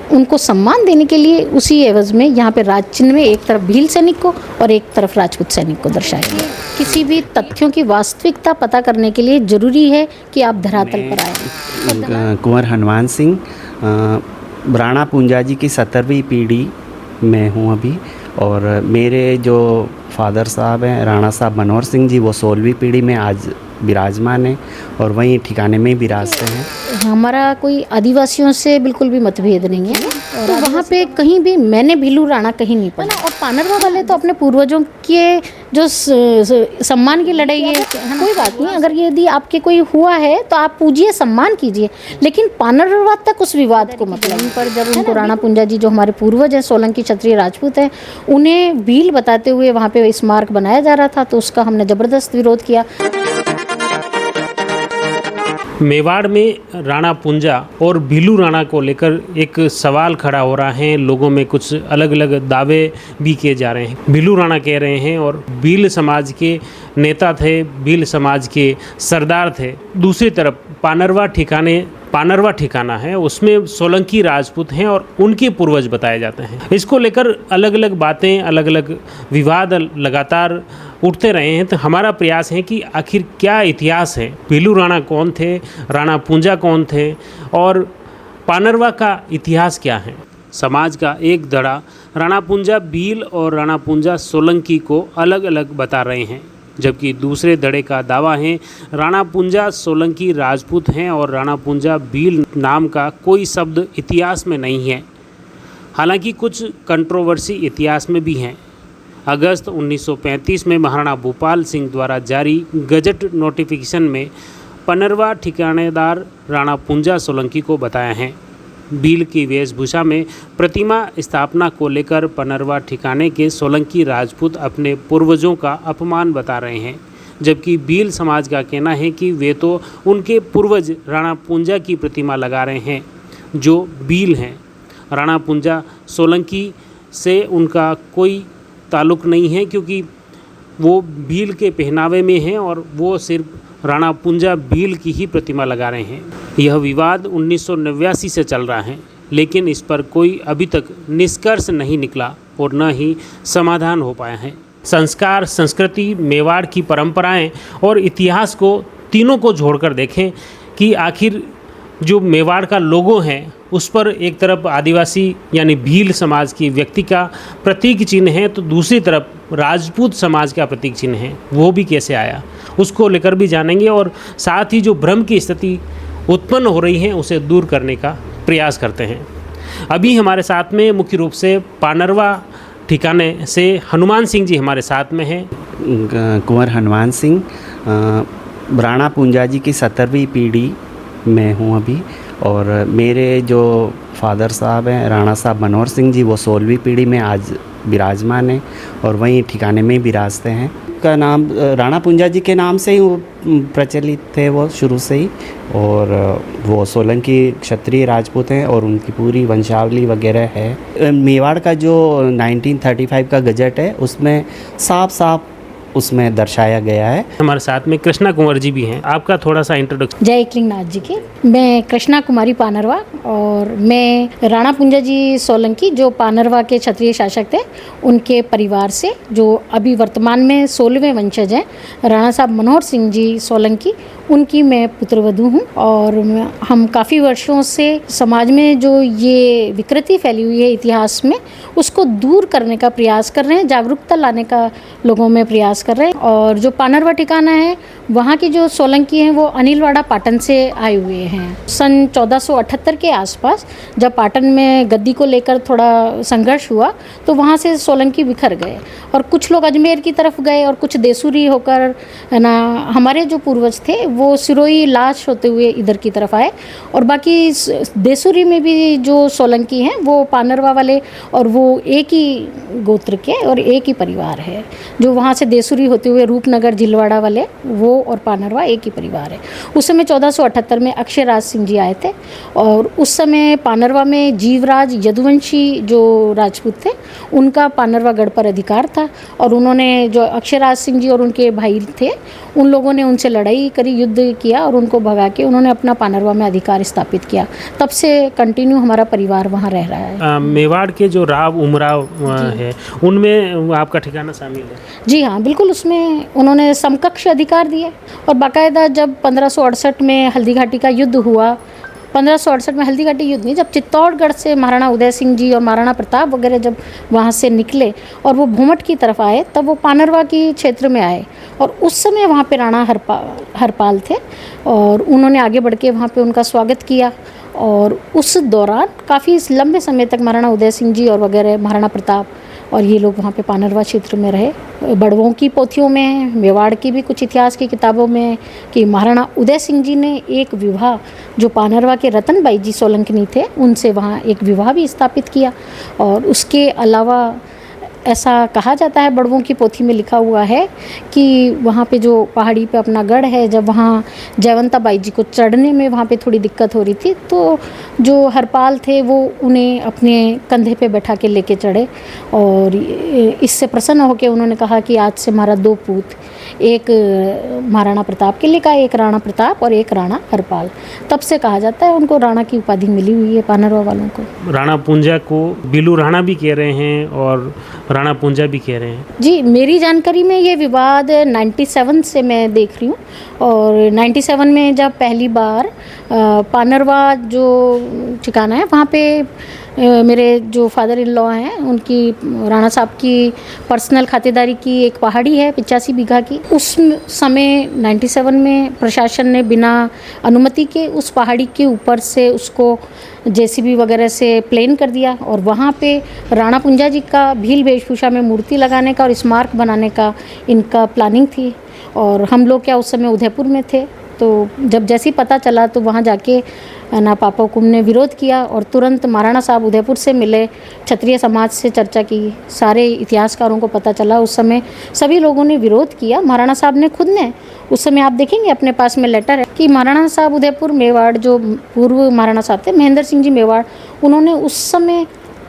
उनको सम्मान देने के लिए उसी एवज में यहाँ पे राज चिन्ह में एक तरफ भील सैनिक को और एक तरफ राजपूत सैनिक को दर्शाया गया। किसी भी तथ्यों की वास्तविकता पता करने के लिए जरूरी है कि आप धरातल पर आए। कुंवर हनुमान सिंह राणा पूंजाजी की 17वीं पीढ़ी में हूँ अभी, और मेरे जो फादर साहब हैं राणा साहब मनोहर सिंह जी, वो 16वीं पीढ़ी में आज विराजमान हैं और वहीं ठिकाने में विराजते हैं। हमारा कोई आदिवासियों से बिल्कुल भी मतभेद नहीं है, और तो वहाँ पे कहीं भी मैंने भीलू राणा कहीं नहीं पढ़ा। और पानरवा वाले तो अपने पूर्वजों के जो सम्मान की लड़ाई है, कोई बात नहीं, अगर यदि आपके कोई हुआ है तो आप पूजिए, सम्मान कीजिए, लेकिन पानरवा तक उस विवाद को मतलब पर जब उनको राणा पूंजाजी जो हमारे पूर्वज हैं, सोलंकी क्षत्रिय राजपूत हैं, उन्हें भील बताते हुए वहाँ पे स्मारक बनाया जा रहा था, तो उसका हमने ज़बरदस्त विरोध किया। मेवाड़ में राणा पूंजा और भीलू राणा को लेकर एक सवाल खड़ा हो रहा है। लोगों में कुछ अलग अलग दावे भी किए जा रहे हैं। भीलू राणा कह रहे हैं और भील समाज के नेता थे, भील समाज के सरदार थे। दूसरी तरफ पानरवा ठिकाना है, उसमें सोलंकी राजपूत हैं और उनके पूर्वज बताए जाते हैं। इसको लेकर अलग अलग बातें, अलग अलग विवाद लगातार उठते रहे हैं। तो हमारा प्रयास है कि आखिर क्या इतिहास है, भीलू राणा कौन थे, राणा पूंजा कौन थे और पानरवा का इतिहास क्या है। समाज का एक धड़ा राणा पूंजा भील और राणा पूंजा सोलंकी को अलग अलग बता रहे हैं, जबकि दूसरे धड़े का दावा है राणा पूंजा सोलंकी राजपूत हैं और राणा पूंजा भील नाम का कोई शब्द इतिहास में नहीं है। हालांकि कुछ कंट्रोवर्सी इतिहास में भी हैं। अगस्त 1935 में महाराणा भूपाल सिंह द्वारा जारी गजट नोटिफिकेशन में पनरवा ठिकानेदार राणा पूंजा सोलंकी को बताया है। भील की वेशभूषा में प्रतिमा स्थापना को लेकर पनरवा ठिकाने के सोलंकी राजपूत अपने पूर्वजों का अपमान बता रहे हैं, जबकि भील समाज का कहना है कि वे तो उनके पूर्वज राणा पूंजा की प्रतिमा लगा रहे हैं जो भील हैं। राणा पूंजा सोलंकी से उनका कोई ताल्लुक़ नहीं है, क्योंकि वो भील के पहनावे में हैं और वो सिर्फ राणा पूंजा भील की ही प्रतिमा लगा रहे हैं। यह विवाद 1989 से चल रहा है, लेकिन इस पर कोई अभी तक निष्कर्ष नहीं निकला और न ही समाधान हो पाया है। संस्कार, संस्कृति, मेवाड़ की परंपराएं और इतिहास को तीनों को जोड़कर देखें कि आखिर जो मेवाड़ का लोगो है उस पर एक तरफ आदिवासी यानी भील समाज की व्यक्ति का प्रतीक चिन्ह है, तो दूसरी तरफ राजपूत समाज का प्रतीक चिन्ह है। वो भी कैसे आया उसको लेकर भी जानेंगे और साथ ही जो भ्रम की स्थिति उत्पन्न हो रही है उसे दूर करने का प्रयास करते हैं। अभी हमारे साथ में मुख्य रूप से पानरवा ठिकाने से हनुमान सिंह जी हमारे साथ में हैं। कुंवर हनुमान सिंह राणा पूंजाजी की 17वीं पीढ़ी में हूँ अभी, और मेरे जो फादर साहब हैं राणा साहब मनोहर सिंह जी, वो 16वीं पीढ़ी में आज विराजमान हैं और वहीं ठिकाने में विराजते हैं। का नाम राणा पूंजाजी के नाम से ही वो प्रचलित थे वो शुरू से ही, और वो सोलंकी क्षत्रिय राजपूत हैं और उनकी पूरी वंशावली वगैरह है। मेवाड़ का जो 1935 का गजट है उसमें साफ साफ उसमें दर्शाया गया है। हमारे साथ में कृष्णा कुंवर जी भी हैं। आपका थोड़ा सा इंट्रोडक्शन। जय एकलिंगनाथ जी की। मैं कृष्णा कुमारी पानरवा, और मैं राणा पूंजा जी सोलंकी जो पानरवा के क्षत्रिय शासक थे उनके परिवार से, जो अभी वर्तमान में 16वें वंशज हैं, राणा साहब मनोहर सिंह जी सोलंकी, उनकी मैं पुत्रवधू हूँ। और हम काफ़ी वर्षों से समाज में जो ये विकृति फैली हुई है इतिहास में, उसको दूर करने का प्रयास कर रहे हैं, जागरूकता लाने का लोगों में प्रयास कर रहे हैं। और जो पानरवा ठिकाना है वहाँ की जो सोलंकी हैं वो अनिलवाड़ा पाटन से आए हुए हैं। सन 1478 के आसपास जब पाटन में गद्दी को लेकर थोड़ा संघर्ष हुआ तो वहाँ से सोलंकी बिखर गए और कुछ लोग अजमेर की तरफ गए और कुछ देसूरी होकर ना, हमारे जो पूर्वज थे वो सिरोही लाश होते हुए इधर की तरफ आए। और बाकी देसूरी में भी जो सोलंकी हैं वो पानरवा वाले, और वो एक ही गोत्र के और एक ही परिवार है। जो वहाँ से देसूरी होते हुए रूपनगर जिलवाड़ा वाले, वो और पानरवा एक ही परिवार है। उस समय 1478 में अक्षयराज सिंह जी आए थे, और उस समय पानरवा में जीवराज यदुवंशी जो राजपूत थे उनका पानरवा गढ़ पर अधिकार था, और उन्होंने जो अक्षयराज सिंह जी और उनके भाई थे उन लोगों ने उनसे लड़ाई करी, युद्ध किया और उनको भगा के उन्होंने अपना पानरवा में अधिकार स्थापित किया। तब से कंटिन्यू हमारा परिवार वहाँ रह रहा है। मेवाड़ के जो राव उमराव है उनमें आपका ठिकाना शामिल है? जी हाँ, बिल्कुल, उसमें उन्होंने समकक्ष अधिकार दिए और बाकायदा जब 1568 में हल्दी घाटी का युद्ध हुआ, 1568 में हल्दी घाटी युद्ध नहीं, जब चित्तौड़गढ़ से महाराणा उदय सिंह जी और महाराणा प्रताप वगैरह जब वहाँ से निकले और वो भूमठ की तरफ आए, तब वो पानरवा की क्षेत्र में आए और उस समय वहाँ पे राणा हरपाल थे और उन्होंने आगे बढ़ के वहाँ पे उनका स्वागत किया। और उस दौरान काफ़ी लंबे समय तक महाराणा उदय सिंह जी और वगैरह महाराणा प्रताप और ये लोग वहाँ पे पानरवा क्षेत्र में रहे। बड़वों की पोथियों में, मेवाड़ की भी कुछ इतिहास की किताबों में कि महाराणा उदय सिंह जी ने एक विवाह जो पानरवा के रतन बाई जी सोलंकनी थे उनसे वहाँ एक विवाह भी स्थापित किया। और उसके अलावा ऐसा कहा जाता है, बड़वों की पोथी में लिखा हुआ है कि वहाँ पे जो पहाड़ी पे अपना गढ़ है, जब वहाँ जयवंता बाई जी को चढ़ने में वहाँ पे थोड़ी दिक्कत हो रही थी तो जो हरपाल थे वो उन्हें अपने कंधे पे बैठा के लेके चढ़े और इससे प्रसन्न होकर उन्होंने कहा कि आज से हमारा 2 पूत, एक महाराणा प्रताप के लिए का, एक राणा प्रताप और एक राणा हरपाल। तब से कहा जाता है उनको राणा की उपाधि मिली हुई है पानरवा वालों को। राणा पुंजा को बिलू राणा भी कह रहे हैं और राणा पुंजा भी कह रहे हैं। जी, मेरी जानकारी में ये विवाद 97 से मैं देख रही हूँ और 97 में जब पहली बार पानरवा जो ठिकाना है वहाँ पे मेरे जो फादर इन लॉ हैं उनकी राणा साहब की पर्सनल खातेदारी की एक पहाड़ी है 85 बीघा की। उस समय 97 में प्रशासन ने बिना अनुमति के उस पहाड़ी के ऊपर से उसको जेसीबी वगैरह से प्लेन कर दिया और वहाँ पे राणा पुंजा जी का भील वेशभूषा में मूर्ति लगाने का और स्मारक बनाने का इनका प्लानिंग थी। और हम लोग क्या उस समय उदयपुर में थे, तो जब जैसे ही पता चला तो वहाँ जाके ना पापा हुकुम ने विरोध किया और तुरंत महाराणा साहब उदयपुर से मिले, क्षत्रिय समाज से चर्चा की, सारे इतिहासकारों को पता चला। उस समय सभी लोगों ने विरोध किया। महाराणा साहब ने खुद ने उस समय, आप देखेंगे अपने पास में लेटर है कि महाराणा साहब उदयपुर मेवाड़ जो पूर्व महाराणा साहब थे महेंद्र सिंह जी मेवाड़, उन्होंने उस समय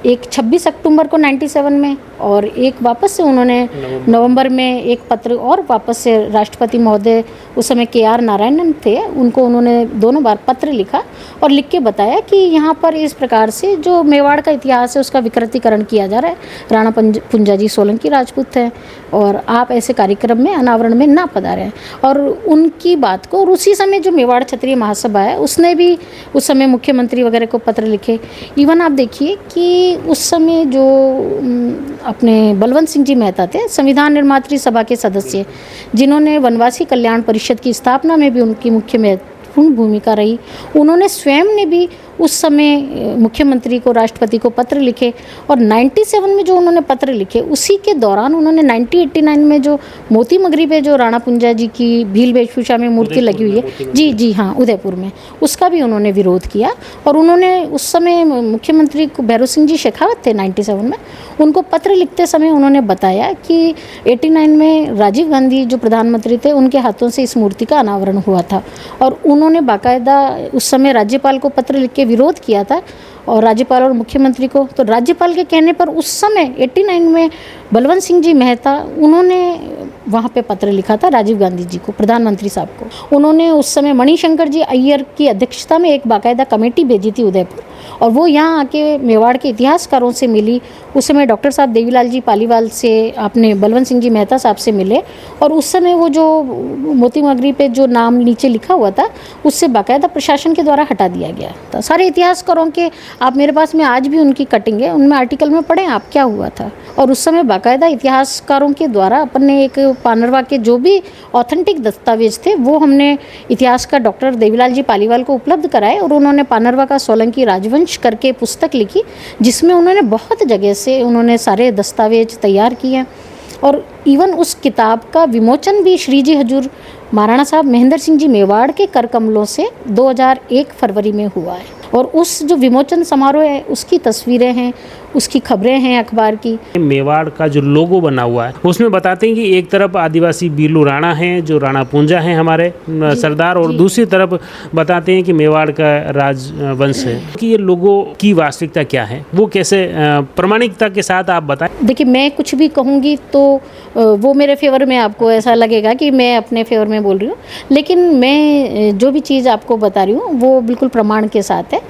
एक 26 अक्टूबर को 97 में और एक वापस से उन्होंने नवंबर में एक पत्र और वापस से राष्ट्रपति महोदय उस समय KR नारायणन थे, उनको उन्होंने दोनों बार पत्र लिखा और लिख के बताया कि यहाँ पर इस प्रकार से जो मेवाड़ का इतिहास है उसका विकृतीकरण किया जा रहा है, राणा पुंजा जी सोलंकी राजपूत हैं और आप ऐसे कार्यक्रम में अनावरण में ना पधारें। और उनकी बात को, और उसी समय जो मेवाड़ क्षत्रिय महासभा है उसने भी उस समय मुख्यमंत्री वगैरह को पत्र लिखे। इवन आप देखिए कि उस समय जो अपने बलवंत सिंह जी मेहता थे, संविधान निर्मात्री सभा के सदस्य, जिन्होंने वनवासी कल्याण परिषद की स्थापना में भी उनकी मुख्य महत्वपूर्ण भूमिका रही, उन्होंने स्वयं ने भी उस समय मुख्यमंत्री को, राष्ट्रपति को पत्र लिखे और 97 में जो उन्होंने पत्र लिखे उसी के दौरान उन्होंने 1989 में जो मोती मगरी पे जो राणा पुंजा जी की भील वेशभूषा में मूर्ति लगी हुई है, जी हाँ, उदयपुर में, उसका भी उन्होंने विरोध किया। और उन्होंने उस समय मुख्यमंत्री भैरव सिंह जी शेखावत थे 97 में, उनको पत्र लिखते समय उन्होंने बताया कि 89 में राजीव गांधी जो प्रधानमंत्री थे उनके हाथों से इस मूर्ति का अनावरण हुआ था और उन्होंने बाकायदा उस समय राज्यपाल को पत्र लिख के विरोध किया था और राज्यपाल और मुख्यमंत्री को। तो राज्यपाल के कहने पर उस समय 89 में बलवंत सिंह जी मेहता, उन्होंने वहाँ पे पत्र लिखा था राजीव गांधी जी को, प्रधानमंत्री साहब को। उन्होंने उस समय मणिशंकर जी अय्यर की अध्यक्षता में एक बाकायदा कमेटी भेजी थी उदयपुर और वो यहाँ आके मेवाड़ के इतिहासकारों से मिली। उस समय डॉक्टर साहब देवीलाल जी पालीवाल से, आपने बलवंत सिंह जी मेहता साहब से मिले और उस समय वो जो मोती मगरी पे जो नाम नीचे लिखा हुआ था उससे बाकायदा प्रशासन के द्वारा हटा दिया गया था। सारे इतिहासकारों के, आप मेरे पास में आज भी उनकी कटिंग है, उनमें आर्टिकल में पढ़ें आप क्या हुआ था। और उस समय बाकायदा इतिहासकारों के द्वारा अपने एक पानरवा के जो भी ऑथेंटिक दस्तावेज थे वो हमने इतिहासकार डॉक्टर देवीलाल जी पालीवाल को उपलब्ध कराए और उन्होंने पानरवा का सोलंकी राजवंश करके पुस्तक लिखी जिसमें उन्होंने बहुत जगह से उन्होंने सारे दस्तावेज तैयार किए और इवन उस किताब का विमोचन भी श्री जी हजूर महाराणा साहब महेंद्र सिंह जी मेवाड़ के कर कमलों से 2001 फरवरी में हुआ है। और उस जो विमोचन समारोह है उसकी तस्वीरें हैं, उसकी खबरें हैं अखबार की। मेवाड़ का जो लोगो बना हुआ है उसमें बताते हैं कि एक तरफ आदिवासी बीलू राणा हैं जो राणा पुंजा हैं हमारे सरदार, और दूसरी तरफ बताते हैं कि मेवाड़ का राजवंश है। कि ये लोगो की वास्तविकता क्या है, वो कैसे प्रामाणिकता के साथ आप बताएं। देखिए, मैं कुछ भी कहूँगी तो वो मेरे फेवर में आपको ऐसा लगेगा कि मैं अपने फेवर में बोल रही हूँ, लेकिन मैं जो भी चीज़ आपको बता रही हूँ वो बिल्कुल प्रमाण के साथ है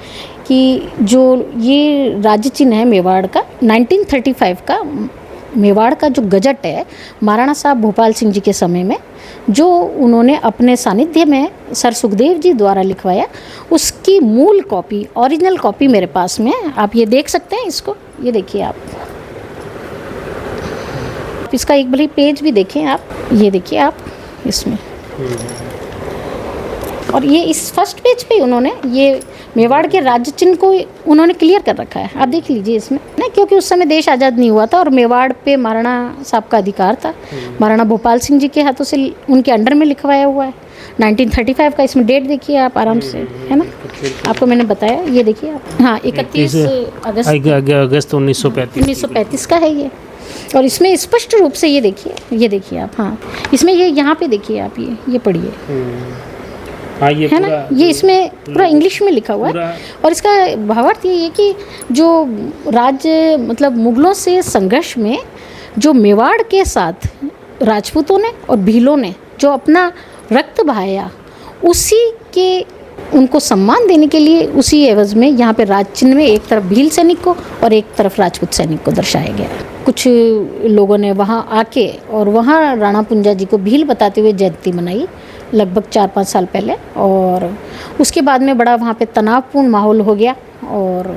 कि जो ये राज्य चिन्ह है मेवाड़ का 1935 का, मेवाड़ का जो गजट है महाराणा साहब भोपाल सिंह जी के समय में जो उन्होंने अपने सानिध्य में सर सुखदेव जी द्वारा लिखवाया, उसकी मूल कॉपी, ओरिजिनल कॉपी मेरे पास में है। आप ये देख सकते हैं इसको, ये देखिए आप इसका एक भले पेज भी देखें आप, ये देखिए आप इसमें, और ये इस फर्स्ट पेज पे उन्होंने ये मेवाड़ के राज्य चिन्ह को उन्होंने क्लियर कर रखा है। आप देख लीजिए इसमें ना, क्योंकि उस समय देश आज़ाद नहीं हुआ था और मेवाड़ पे महाराणा साहब का अधिकार था। महाराणा भोपाल सिंह जी के हाथों से उनके अंडर में लिखवाया हुआ है 1935 का। इसमें डेट देखिए आप आराम से, है ना, आपको मैंने बताया, ये देखिए आप, हाँ 31 अगस्त 1935 का है ये। और इसमें स्पष्ट रूप से ये देखिए आप, हाँ इसमें ये यहाँ पे देखिए आप, ये पढ़िए, हाँ ये है ना, ये इसमें पूरा इंग्लिश में लिखा हुआ है। और इसका भावार्थ ये है कि जो राज्य मतलब मुगलों से संघर्ष में जो मेवाड़ के साथ राजपूतों ने और भीलों ने जो अपना रक्त बहाया, उसी के उनको सम्मान देने के लिए उसी एवज में यहाँ पे राज चिन्ह में एक तरफ भील सैनिक को और एक तरफ राजपूत सैनिक को दर्शाया गया। कुछ लोगों ने वहाँ आके और वहाँ राणा पुंजा जी को भील बताते हुए जयंती मनाई लगभग 4-5 साल पहले, और उसके बाद में बड़ा वहाँ पे तनावपूर्ण माहौल हो गया और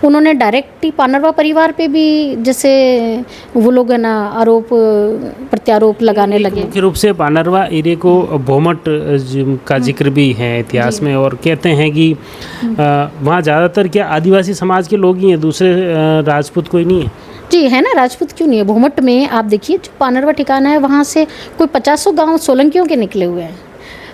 उन्होंने डायरेक्ट ही पानरवा परिवार पे भी जैसे वो लोग है ना आरोप प्रत्यारोप लगाने लगे। मुख्य रूप से पानरवा एरिया को भोमट का जिक्र भी है इतिहास में, और कहते हैं कि वहाँ ज़्यादातर क्या आदिवासी समाज के लोग ही हैं, दूसरे राजपूत कोई नहीं है। जी है ना, राजपूत क्यों नहीं है। भोमट में आप देखिए जो पानरवा ठिकाना है वहाँ से कोई 50 गांव सोलंकियों के निकले हुए हैं।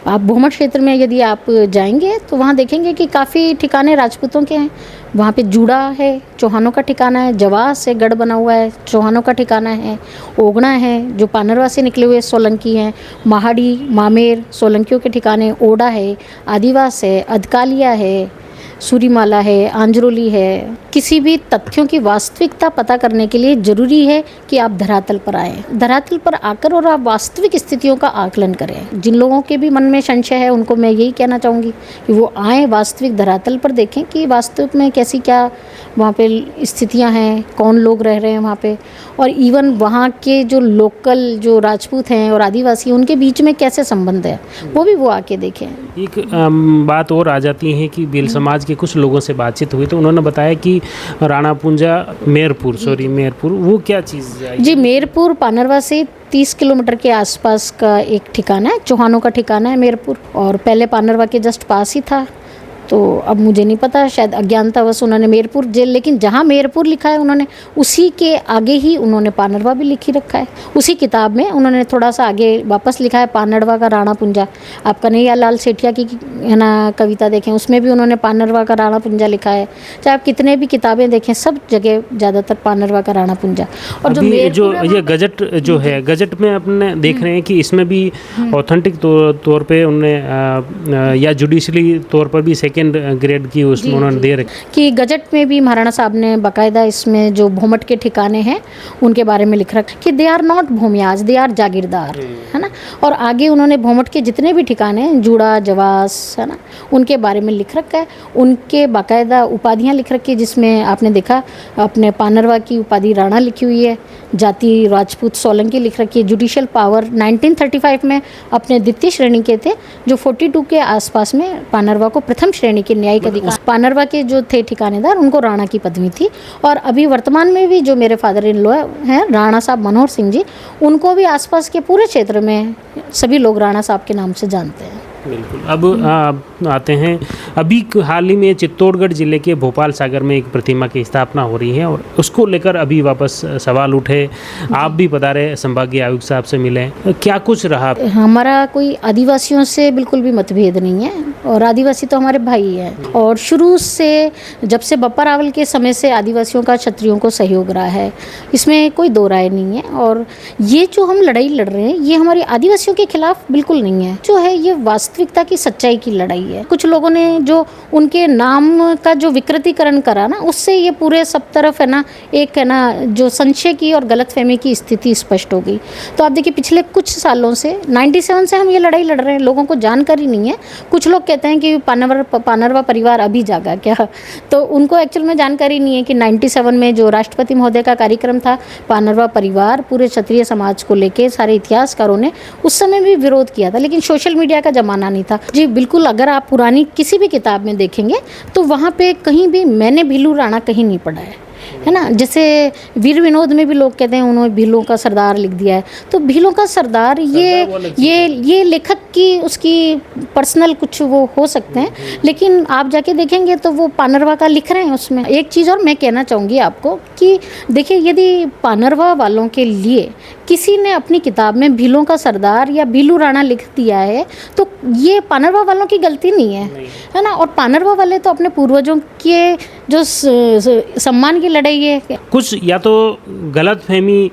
आप भोमट क्षेत्र में यदि आप जाएंगे तो वहाँ देखेंगे कि काफ़ी ठिकाने राजपूतों के हैं। वहाँ पे जूड़ा है, चौहानों का ठिकाना है, जवास है, गढ़ बना हुआ है, चौहानों का ठिकाना है, ओगना है जो पानरवा से निकले हुए सोलंकी हैं, महाड़ी मामेर सोलंकियों के ठिकाने, ओडा है, आदिवास है, अधकालिया है, सूरीमाला है, आंजरोली है। किसी भी तथ्यों की वास्तविकता पता करने के लिए ज़रूरी है कि आप धरातल पर आएँ, धरातल पर आकर और आप वास्तविक स्थितियों का आकलन करें। जिन लोगों के भी मन में संशय है उनको मैं यही कहना चाहूँगी कि वो आएँ, वास्तविक धरातल पर देखें कि वास्तविक में कैसी क्या वहाँ पे स्थितियाँ हैं, कौन लोग रह रहे हैं वहाँ पे, और इवन वहाँ के जो लोकल जो राजपूत हैं और आदिवासी उनके बीच में कैसे संबंध है वो भी वो आके देखें। एक बात और आ जाती है कि भील समाज के कुछ लोगों से बातचीत हुई तो उन्होंने बताया कि राणा पुंजा मेरपुर वो क्या चीज़ है? जी, मेरपुर पानरवा से 30 किलोमीटर के आसपास का एक ठिकाना है, चौहानों का ठिकाना है मेरपुर, और पहले पानरवा के जस्ट पास ही था। तो अब मुझे नहीं पता, शायद अज्ञानतावश उन्होंने मेरपुर जेल, लेकिन जहाँ मेरपुर लिखा है उन्होंने उसी के आगे ही उन्होंने पानरवा भी लिखी रखा है। उसी किताब में उन्होंने थोड़ा सा आगे वापस लिखा है पानरवा का राणा पुंजा। आप कन्हैयालाल सेठिया की है ना कविता देखें, उसमें भी उन्होंने पानरवा का राणा पुंजा लिखा है। चाहे आप कितने भी किताबें देखें, सब जगह ज़्यादातर पानरवा का राणा पुंजा। और जो ये गजट जो है, गजट में अपने देख रहे हैं कि इसमें भी ऑथेंटिक तौर पे उन्होंने या जुडिशली तौर पर भी सेकंड ग्रेड की उसमें उन्होंने दे रखी कि गजट में भी महाराणा साहब ने बाकायदा इसमें जो भोमट के ठिकाने हैं उनके बारे में लिख रखा कि दे आर नॉट भूमियाज, दे आर जागीरदार, है ना। और आगे उन्होंने भोमट के जितने भी ठिकाने हैं, जूड़ा, जवास, है ना, उनके बारे में लिख रखा है। उनके बाकायदा उपाधियाँ लिख रखी है, जिसमें आपने देखा अपने पानरवा की उपाधि राणा लिखी हुई है, जाति राजपूत सोलंकी लिख रखी है। जुडिशियल पावर 1935 में अपने द्वितीय श्रेणी के थे, जो 42 के आसपास में पानरवा को प्रथम श्रेणी के न्यायिक अधिकार, पानरवा के जो थे ठिकानेदार उनको राणा की पदवी थी। और अभी वर्तमान में भी जो मेरे फादर इन लॉ हैं राणा साहब मनोहर सिंह जी, उनको भी आसपास के पूरे क्षेत्र में सभी लोग राणा साहब के नाम से जानते हैं। बिल्कुल। अब आते हैं, अभी हाल ही में चित्तौड़गढ़ जिले के भोपाल सागर में एक प्रतिमा की स्थापना हो रही है और उसको लेकर अभी वापस सवाल उठे। आप भी बता रहे संभागीय आयुक्त साहब से मिले, क्या कुछ रहा? हमारा कोई आदिवासियों से बिल्कुल भी मतभेद नहीं है। और आदिवासी तो हमारे भाई हैं। और शुरू से जब से बप्पा रावल के समय से आदिवासियों का क्षत्रियों को सहयोग रहा है, इसमें कोई दो राय नहीं है। और ये जो हम लड़ाई लड़ रहे हैं ये हमारी आदिवासियों के खिलाफ बिल्कुल नहीं है, जो है ये वास्तविकता की सच्चाई की लड़ाई है। कुछ लोगों ने जो उनके नाम का जो विकृतीकरण करा ना, उससे ये पूरे सब तरफ है ना एक है ना जो संशय की और गलतफहमी की स्थिति स्पष्ट हो गई। तो आप देखिए पिछले कुछ सालों से 97 से हम ये लड़ाई लड़ रहे हैं, लोगों को जानकारी नहीं है। कुछ लोग कहते हैं कि पानरवा परिवार अभी जागा क्या, तो उनको एक्चुअल में जानकारी नहीं है कि 97 में जो राष्ट्रपति महोदय का कार्यक्रम था, पानरवा परिवार पूरे क्षत्रिय समाज को लेके सारे इतिहासकारों ने उस समय भी विरोध किया था, लेकिन सोशल मीडिया का जमाना नहीं था जी। बिल्कुल, अगर आप पुरानी किसी भी किताब में देखेंगे तो वहाँ पे कहीं भी मैंने भीलू राणा कहीं नहीं पढ़ा है ना। जैसे वीर विनोद में भी लोग कहते हैं उन्होंने भीलों का सरदार लिख दिया है, तो भीलों का सरदार ये लेखक की उसकी पर्सनल कुछ वो हो सकते हैं, लेकिन आप जाके देखेंगे तो वो पानरवा का लिख रहे हैं उसमें। एक चीज़ और मैं कहना चाहूँगी आपको कि देखिए, यदि पानरवा वालों के लिए किसी ने अपनी किताब में भीलों का सरदार या भीलू राणा लिख दिया है तो ये पानरवा वालों की गलती नहीं है ना। और पानरवा वाले तो अपने पूर्वजों के जो सम्मान की लड़ाई है। कुछ या तो गलत फहमी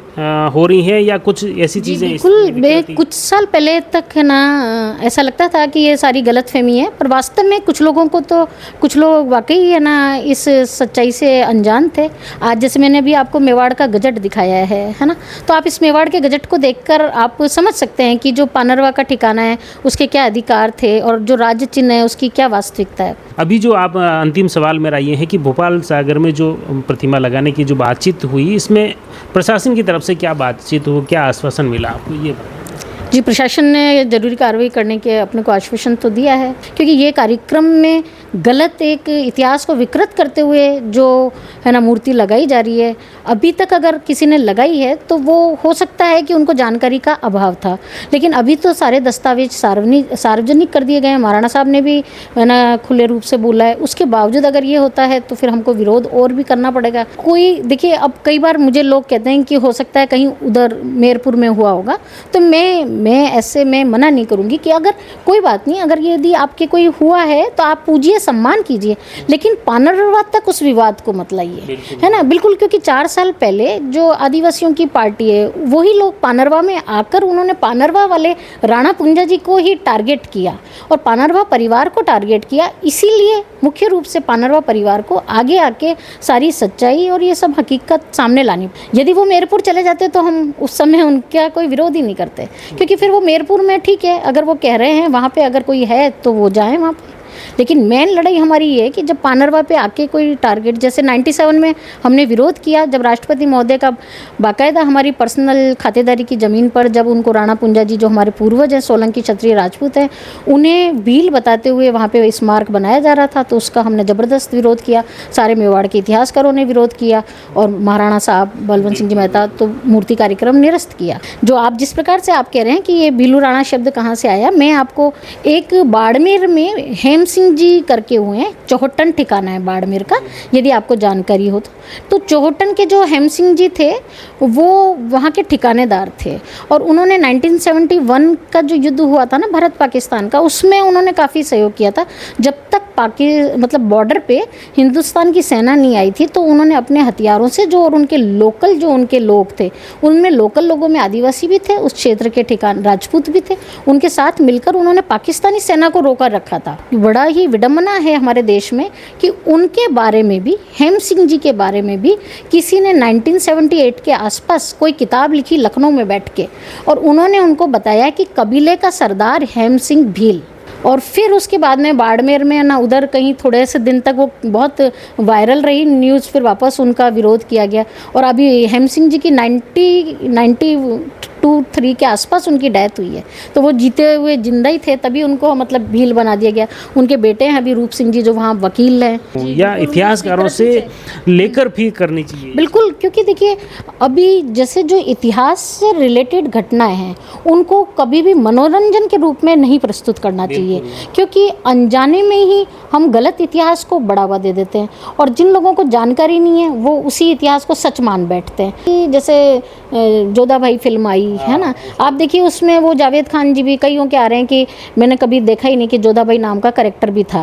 हो रही है या कुछ ऐसी चीज़ें। बिल्कुल, कुछ साल पहले तक है ना ऐसा लगता था कि ये सारी गलत फहमी है, पर वास्तव में कुछ लोगों को तो कुछ लोग वाकई है ना इस सच्चाई से अनजान थे। आज जैसे मैंने अभी आपको मेवाड़ का गजट दिखाया है ना, तो आप इस मेवाड़ के गजट को देखकर आप समझ सकते हैं कि जो पानरवा का ठिकाना है उसके क्या अधिकार थे और जो राज्य चिन्ह है उसकी क्या वास्तविकता है। अभी जो आप अंतिम सवाल मेरा ये है कि भोपाल सागर में जो प्रतिमा लगाने की जो बातचीत हुई, इसमें प्रशासन की तरफ से क्या बातचीत हो, क्या आश्वासन मिला आपको, ये बताएं। जी, प्रशासन ने जरूरी कार्रवाई करने के अपने को आश्वासन तो दिया है, क्योंकि ये कार्यक्रम में गलत एक इतिहास को विकृत करते हुए जो है ना मूर्ति लगाई जा रही है, अभी तक अगर किसी ने लगाई है तो वो हो सकता है कि उनको जानकारी का अभाव था, लेकिन अभी तो सारे दस्तावेज सार्वजनिक कर दिए गए हैं। महाराणा साहब ने भी है ना खुले रूप से बोला है। उसके बावजूद अगर ये होता है तो फिर हमको विरोध और भी करना पड़ेगा। कोई देखिए, अब कई बार मुझे लोग कहते हैं कि हो सकता है कहीं उधर मेरपुर में हुआ होगा, तो मैं ऐसे में मना नहीं करूंगी कि अगर कोई बात नहीं, अगर यदि आपके कोई हुआ है तो आप पूजिए, सम्मान कीजिए, लेकिन पानरवा तक उस विवाद को मत लाइए, है ना। बिल्कुल, क्योंकि 4 साल पहले जो आदिवासियों की पार्टी है वही लोग पानरवा में आकर उन्होंने पानरवा वाले राणा पुंजा जी को ही टारगेट किया और पानरवा परिवार को टारगेट किया। इसीलिए मुख्य रूप से पानरवा परिवार को आगे आके सारी सच्चाई और ये सब हकीकत सामने लानी। यदि वो मेरपुर चले जाते तो हम उस समय उनका कोई विरोध ही नहीं करते, क्योंकि फिर वो मेरपुर में ठीक है, अगर वो कह रहे हैं वहाँ पे अगर कोई है तो वो जाएं वहाँ पे। लेकिन मेन लड़ाई हमारी ये है कि जब पानरवा पे आके कोई टारगेट, जैसे 97 में हमने विरोध किया जब राष्ट्रपति महोदय का बाकायदा हमारी पर्सनल खातेदारी की ज़मीन पर जब उनको राणा पुंजा जी जो हमारे पूर्वज हैं, सोलंकी क्षत्रिय राजपूत हैं, उन्हें भील बताते हुए वहाँ पे स्मारक बनाया जा रहा था, तो उसका हमने ज़बरदस्त विरोध किया। सारे मेवाड़ के इतिहासकारों ने विरोध किया और महाराणा साहब बलवंत सिंह जी मेहता तो मूर्ति कार्यक्रम निरस्त किया। जो आप जिस प्रकार से आप कह रहे हैं कि ये भीलू राणा शब्द कहाँ से आया, मैं आपको एक बाड़मेर में हेम सिंह जी करके हुए हैं, चौहट्टन ठिकाना है बाड़मेर का, यदि आपको जानकारी हो तो चौहट्टन के जो हेम सिंह जी थे वो वहाँ के ठिकानेदार थे और उन्होंने 1971 का जो युद्ध हुआ था ना भारत पाकिस्तान का, उसमें उन्होंने काफ़ी सहयोग किया था। जब तक मतलब बॉर्डर पे हिंदुस्तान की सेना नहीं आई थी तो उन्होंने अपने हथियारों से जो और उनके लोकल जो उनके लोग थे, उनमें लोकल लोगों में आदिवासी भी थे, उस क्षेत्र के ठिकान राजपूत भी थे, उनके साथ मिलकर उन्होंने पाकिस्तानी सेना को रोका रखा था। बड़ा ही विडम्बना है हमारे देश में कि उनके बारे में भी, हेम सिंह जी के बारे में भी किसी ने 1978 के आसपास कोई किताब लिखी लखनऊ में बैठ के, और उन्होंने उनको बताया कि कबीले का सरदार हेम सिंह भील। और फिर उसके बाद में बाड़मेर में ना उधर कहीं थोड़े से दिन तक वो बहुत वायरल रही न्यूज़, फिर वापस उनका विरोध किया गया और अभी हेम सिंह जी की 92-3 के आसपास उनकी डेथ हुई है, तो वो जीते हुए जिंदा ही थे, तभी उनको मतलब भील बना दिया गया। उनके बेटे हैं अभी रूप सिंह जी जो वहाँ वकील हैं। या इतिहासकारों से लेकर फिर करनी चाहिए। बिल्कुल, क्योंकि देखिए अभी जैसे जो इतिहास से रिलेटेड घटनाएं हैं उनको कभी भी मनोरंजन के रूप में नहीं प्रस्तुत करना चाहिए, क्योंकि अनजाने में ही हम गलत इतिहास को बढ़ावा दे देते हैं और जिन लोगों को जानकारी नहीं है वो उसी इतिहास को सच मान बैठते हैं। जैसे जोधा भाई फिल्म आई है ना। आप देखिए उसमें वो जावेद खान जी भी कईयों के आ रहे हैं कि मैंने कभी देखा ही नहीं कि जोधाबाई नाम का कैरेक्टर भी था,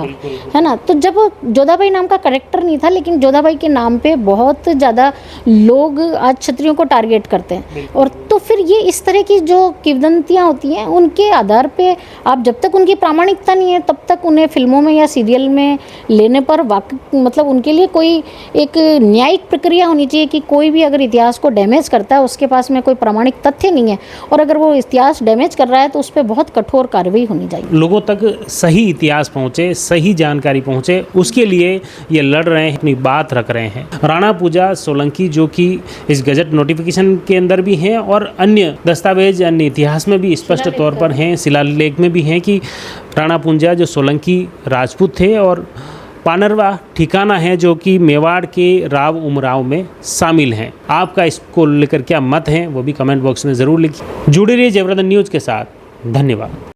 है ना। तो जब जोधाबाई नाम का कैरेक्टर नहीं था, लेकिन जोधाबाई के नाम पे बहुत ज़्यादा लोग आज क्षत्रियों को टारगेट करते हैं। और तो फिर ये इस तरह की जो किंवदंतियाँ होती हैं उनके आधार पे आप जब तक उनकी प्रामाणिकता नहीं है तब तक उन्हें फिल्मों में या सीरियल में लेने पर मतलब उनके लिए कोई एक न्यायिक प्रक्रिया होनी चाहिए कि कोई भी अगर इतिहास को डैमेज करता है उसके पास में कोई प्रामाणिक तथ्य नहीं है, और अगर वो इतिहास डैमेज कर रहा है तो उस पर बहुत कठोर कार्रवाई होनी चाहिए। लोगों तक सही इतिहास पहुँचे, सही जानकारी पहुँचे, उसके लिए ये लड़ रहे हैं, अपनी बात रख रहे हैं। राणा पूजा सोलंकी जो कि इस गजट नोटिफिकेशन के अंदर भी हैं और अन्य दस्तावेज, अन्य इतिहास में भी स्पष्ट तौर पर हैं, शिलालेख में भी हैं कि राणा पूंजा जो सोलंकी राजपूत थे और पानरवा ठिकाना है जो कि मेवाड़ के राव उमराव में शामिल हैं। आपका इसको लेकर क्या मत है वो भी कमेंट बॉक्स में ज़रूर लिखिए। जुड़े रहिए जयवर्धन न्यूज़ के साथ। धन्यवाद।